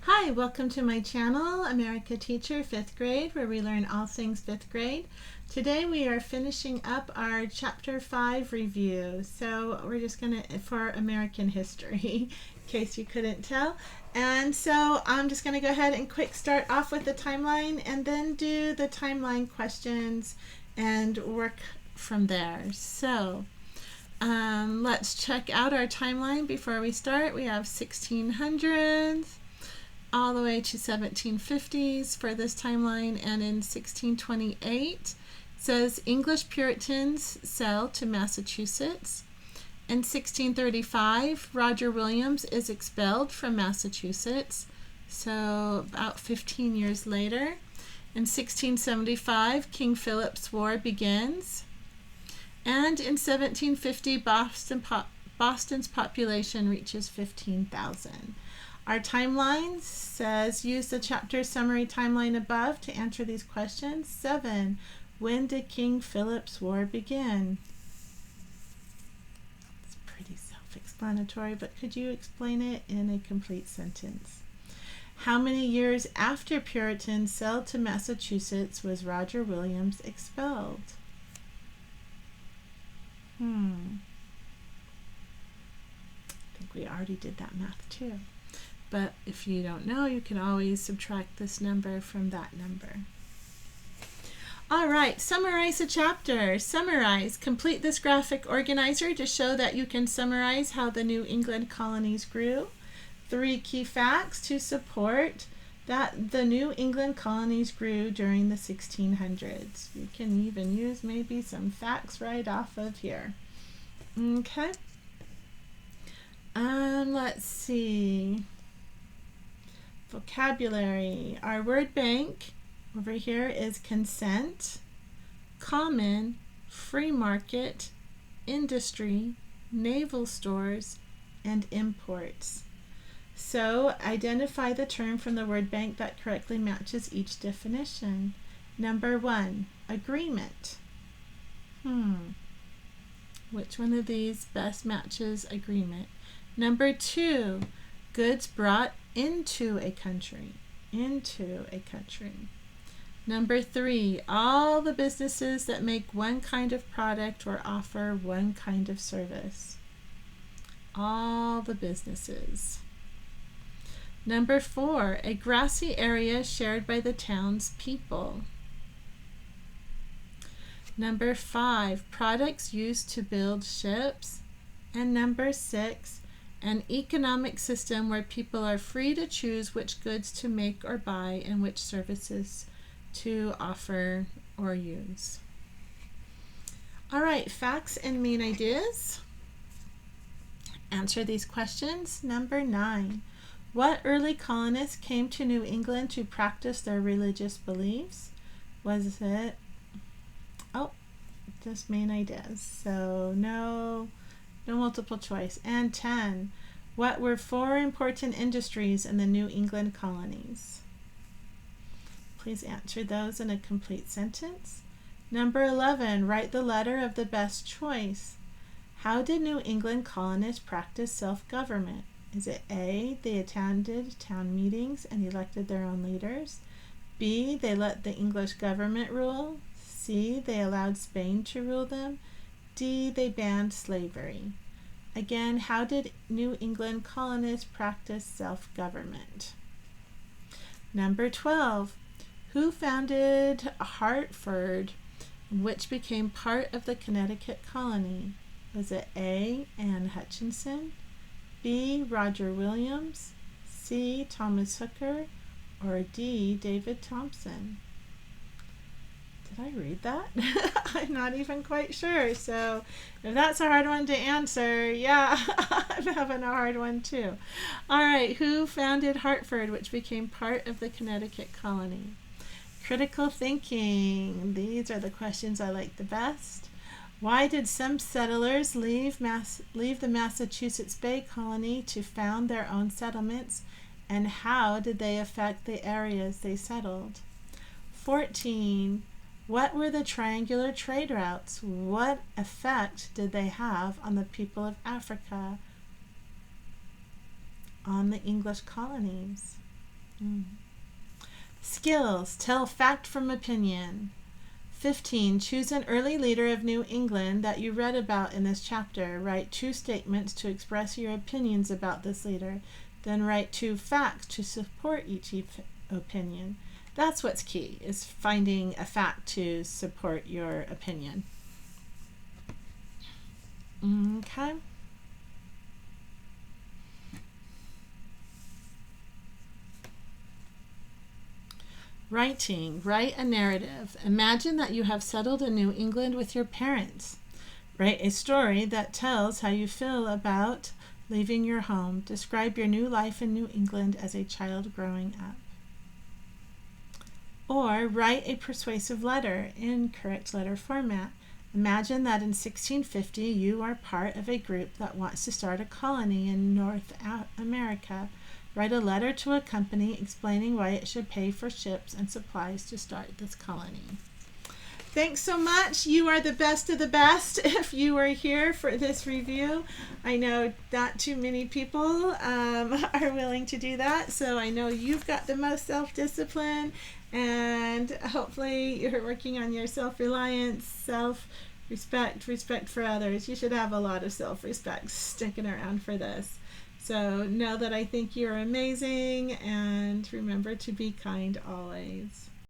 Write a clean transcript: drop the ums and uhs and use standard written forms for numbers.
Hi, welcome to my channel, America Teacher 5th grade, where we learn all things 5th grade. Today we are finishing up our Chapter 5 review. So we're just going to, for American history, in case you couldn't tell. And so I'm just going to go ahead and quick start off with the timeline and then do the timeline questions and work from there. So let's check out our timeline before we start. We have 1600s. All the way to 1750s for this timeline, and in 1628 it says English Puritans sail to Massachusetts. In 1635 Roger Williams is expelled from Massachusetts, so about 15 years later. In 1675 King Philip's War begins, and in 1750 Boston's population reaches 15,000. Our timeline says use the chapter summary timeline above to answer these questions. 7. When did King Philip's War begin? It's pretty self-explanatory, but could you explain it in a complete sentence? How many years after Puritans sailed to Massachusetts was Roger Williams expelled? I think we already did that math too. But if you don't know, you can always subtract this number from that number. All right, summarize a chapter. Summarize. Complete this graphic organizer to show that you can summarize how the New England colonies grew. 3 key facts to support that the New England colonies grew during the 1600s. You can even use maybe some facts right off of here. Okay. Let's see. Vocabulary. Our word bank over here is consent, common, free market, industry, naval stores, and imports. So identify the term from the word bank that correctly matches each definition. Number 1, agreement. Which one of these best matches agreement? Number 2, goods brought into a country. Number 3, all the businesses that make one kind of product or offer one kind of service. All the businesses. Number 4, a grassy area shared by the town's people. Number 5, products used to build ships. And number 6, an economic system where people are free to choose which goods to make or buy and which services to offer or use. All right, facts and main ideas. Answer these questions. Number 9, what early colonists came to New England to practice their religious beliefs? Was it, just main ideas, so no multiple choice. And 10, what were 4 important industries in the New England colonies? Please answer those in a complete sentence. Number 11, write the letter of the best choice. How did New England colonists practice self-government? Is it A, they attended town meetings and elected their own leaders? B, they let the English government rule? C, they allowed Spain to rule them? D, they banned slavery. Again, how did New England colonists practice self-government? Number 12, who founded Hartford, which became part of the Connecticut colony? Was it A, Anne Hutchinson, B, Roger Williams, C, Thomas Hooker, or D, David Thompson? Did I read that? I'm not even quite sure. So if that's a hard one to answer, yeah, I'm having a hard one too. All right, who founded Hartford, which became part of the Connecticut colony? Critical thinking. These are the questions I like the best. Why did some settlers leave the Massachusetts Bay Colony to found their own settlements, and how did they affect the areas they settled? 14. What were the triangular trade routes? What effect did they have on the people of Africa? On the English colonies? Skills. Tell fact from opinion. 15. Choose an early leader of New England that you read about in this chapter. Write 2 statements to express your opinions about this leader. Then write 2 facts to support each opinion. That's what's key, is finding a fact to support your opinion. Okay. Writing. Write a narrative. Imagine that you have settled in New England with your parents. Write a story that tells how you feel about leaving your home. Describe your new life in New England as a child growing up. Or write a persuasive letter in correct letter format. Imagine that in 1650 you are part of a group that wants to start a colony in North America. Write a letter to a company explaining why it should pay for ships and supplies to start this colony. Thanks so much. You are the best of the best if you are here for this review. I know not too many people are willing to do that, so I know you've got the most self-discipline, and hopefully you're working on your self-reliance, self-respect, respect for others. You should have a lot of self-respect sticking around for this. So know that I think you're amazing, and remember to be kind always.